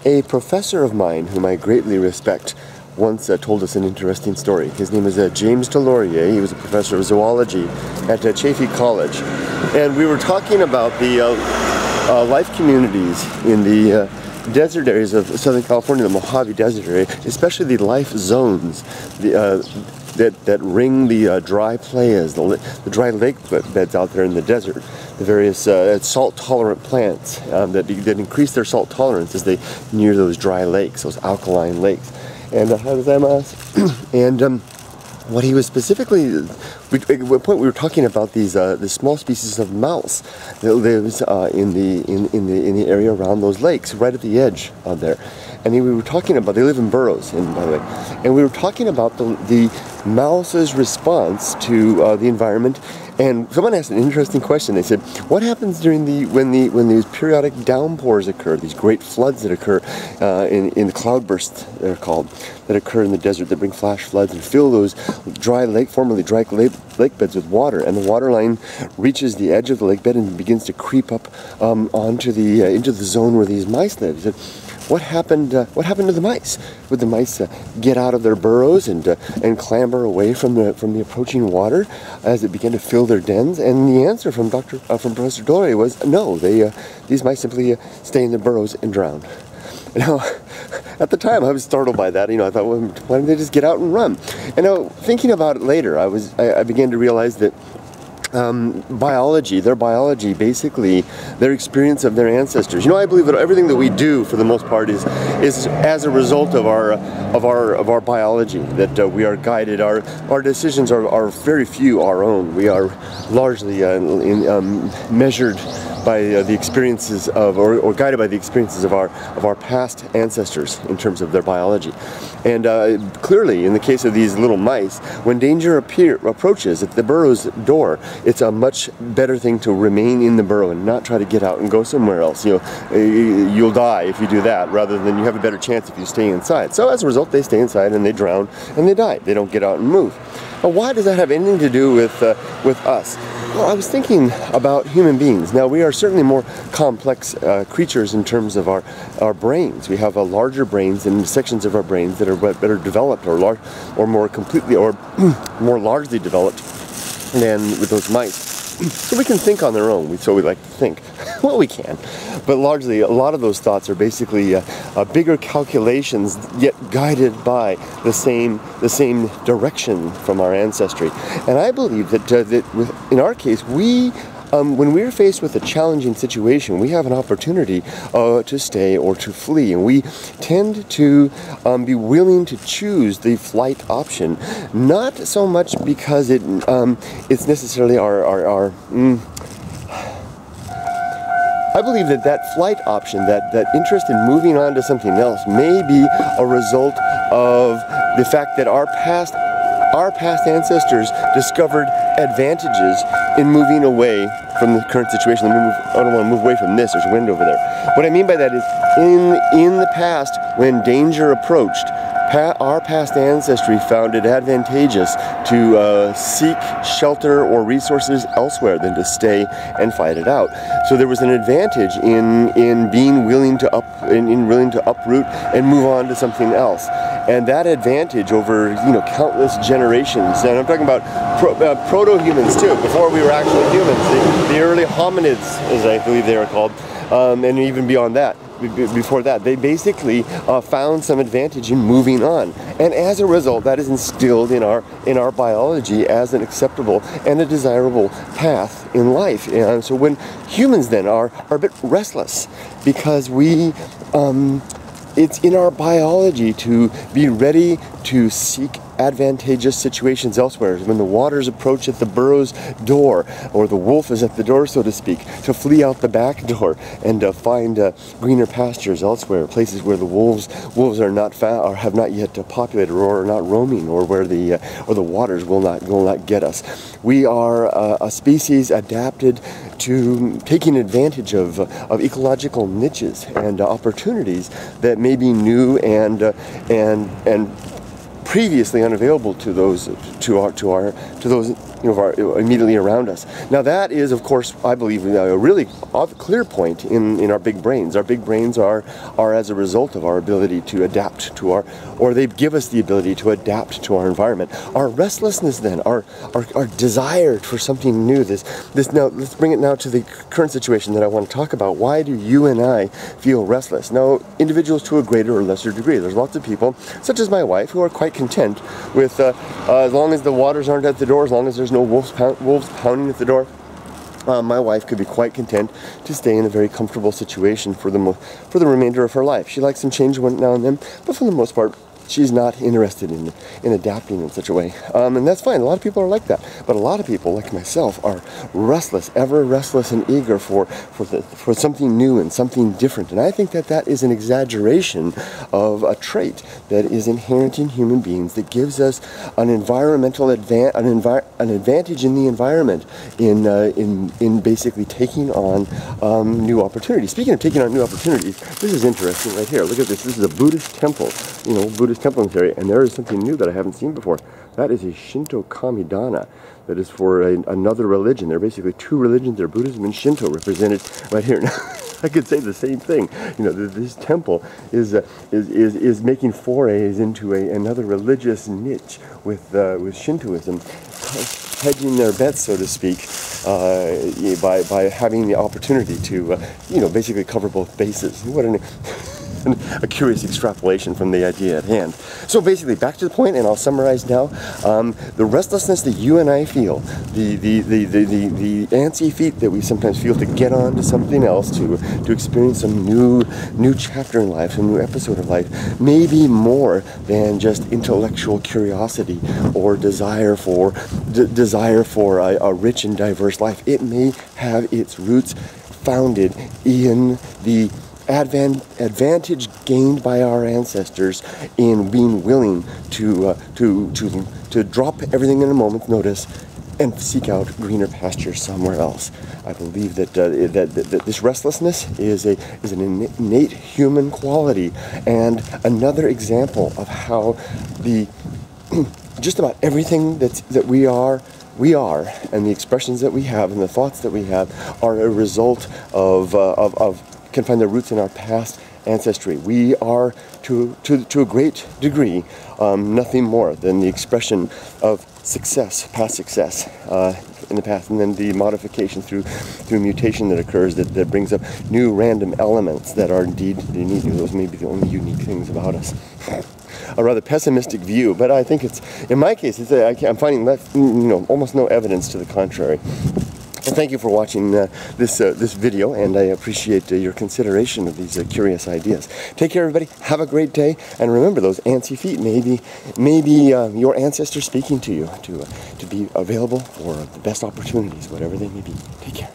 A professor of mine, whom I greatly respect, once told us an interesting story. His name is James Delorier. He was a professor of zoology at Chaffey College. And we were talking about the life communities in the desert areas of Southern California, the Mojave Desert area, especially the life zones that ring the dry playas, the dry lake beds out there in the desert, the various salt-tolerant plants that increase their salt tolerance as they near those dry lakes, those alkaline lakes. And what he was specifically, at one point we were talking about these the small species of mouse that lives in the area around those lakes, right at the edge of there. And we were talking about, they live in burrows, and by the way, and we were talking about the mouse's response to the environment. And someone asked an interesting question. They said, "What happens during when these periodic downpours occur, these great floods that occur in the cloudbursts, they're called, that occur in the desert, that bring flash floods and fill those formerly dry lake beds with water, and the water line reaches the edge of the lake bed and begins to creep up into the zone where these mice live?" He said, What happened to the mice? Would the mice get out of their burrows and clamber away from the approaching water as it began to fill their dens? And the answer from Professor Delorier was no. These mice simply stay in their burrows and drown. Now, at the time, I was startled by that. I thought, well, why don't they just get out and run? And now, thinking about it later, I began to realize that their biology, basically their experience of their ancestors. I believe that everything that we do, for the most part, is as a result of our biology. That we are guided. Our decisions are very few our own. We are largely measured by the experiences of, or guided by the experiences of our past ancestors in terms of their biology. And clearly, in the case of these little mice, when danger approaches at the burrow's door, it's a much better thing to remain in the burrow and not try to get out and go somewhere else. You'll die if you do that, rather than you have a better chance if you stay inside. So as a result, they stay inside and they drown and they die. They don't get out and move. Now, why does that have anything to do with us? Well, I was thinking about human beings. Now, we are certainly more complex creatures in terms of our brains. We have larger brains and sections of our brains that are better developed, or more completely, or more largely developed than with those mice. So we can think on their own. So we like to think. Well, we can. But largely, a lot of those thoughts are basically bigger calculations, yet guided by the same direction from our ancestry. And I believe that in our case, when we're faced with a challenging situation, we have an opportunity to stay or to flee, and we tend to be willing to choose the flight option, not so much because it's necessarily our I believe that flight option, that interest in moving on to something else, may be a result of the fact that our past ancestors discovered advantages in moving away from the current situation. I don't want to move away from this. There's wind over there. What I mean by that is, in the past, when danger approached, our past ancestry found it advantageous to seek shelter or resources elsewhere than to stay and fight it out. So there was an advantage in being willing to uproot and move on to something else. And that advantage over countless generations, and I'm talking about proto-humans too, before we were actually humans, the early hominids, as I believe they were called, and even beyond that. Before that, they basically found some advantage in moving on, and as a result, that is instilled in our biology as an acceptable and a desirable path in life. And so when humans then are a bit restless, because it's in our biology to be ready to seek advantageous situations elsewhere. When the waters approach at the burrow's door, or the wolf is at the door, so to speak, to flee out the back door and find greener pastures elsewhere, places where the wolves are not found, or have not yet populated, or are not roaming, or where the waters will not get us. We are a species adapted to taking advantage of ecological niches and opportunities that may be new and previously unavailable to those immediately around us. Now that is, of course, I believe, a really clear point in our big brains. Our big brains are as a result of our ability to adapt to or they give us the ability to adapt to our environment. Our restlessness then, our desire for something new. Now let's bring it now to the current situation that I want to talk about. Why do you and I feel restless? Now, individuals to a greater or lesser degree. There's lots of people, such as my wife, who are quite content with as long as the waters aren't at the door, as long as there's no wolves pounding at the door. My wife could be quite content to stay in a very comfortable situation for the remainder of her life. She likes some change now and then, but for the most part, she's not interested in adapting in such a way. And that's fine. A lot of people are like that. But a lot of people, like myself, are restless, ever restless and eager for something new and something different. And I think that is an exaggeration of a trait that is inherent in human beings that gives us an environmental an advantage in the environment in basically taking on new opportunities. Speaking of taking on new opportunities, this is interesting right here. Look at this. This is a Buddhist temple. Buddhist temple in this area, and there is something new that I haven't seen before. That is a Shinto kamidana that is for another religion. There are basically two religions there, Buddhism and Shinto, represented right here. Now, I could say the same thing. This temple is making forays into another religious niche with Shintoism, hedging their bets, so to speak, by having the opportunity to basically cover both bases. What a curious extrapolation from the idea at hand. So basically, back to the point, and I'll summarize now. The restlessness that you and I feel, the antsy feet that we sometimes feel to get on to something else, to experience some new chapter in life, some new episode of life, may be more than just intellectual curiosity or desire for a rich and diverse life. It may have its roots founded in the advantage gained by our ancestors in being willing to drop everything in a moment's notice and seek out greener pasture somewhere else. I believe that this restlessness is an innate human quality, and another example of how just about everything that we are, and the expressions that we have and the thoughts that we have are a result of can find their roots in our past ancestry. We are, to a great degree, nothing more than the expression of success, past success in the past, and then the modification through mutation that occurs that brings up new random elements that are indeed unique. Those may be the only unique things about us. A rather pessimistic view, but I think in my case, I'm finding almost no evidence to the contrary. Well, thank you for watching this video, and I appreciate your consideration of these curious ideas. Take care, everybody. Have a great day, and remember, those antsy feet may be your ancestors speaking to you to be available for the best opportunities, whatever they may be. Take care.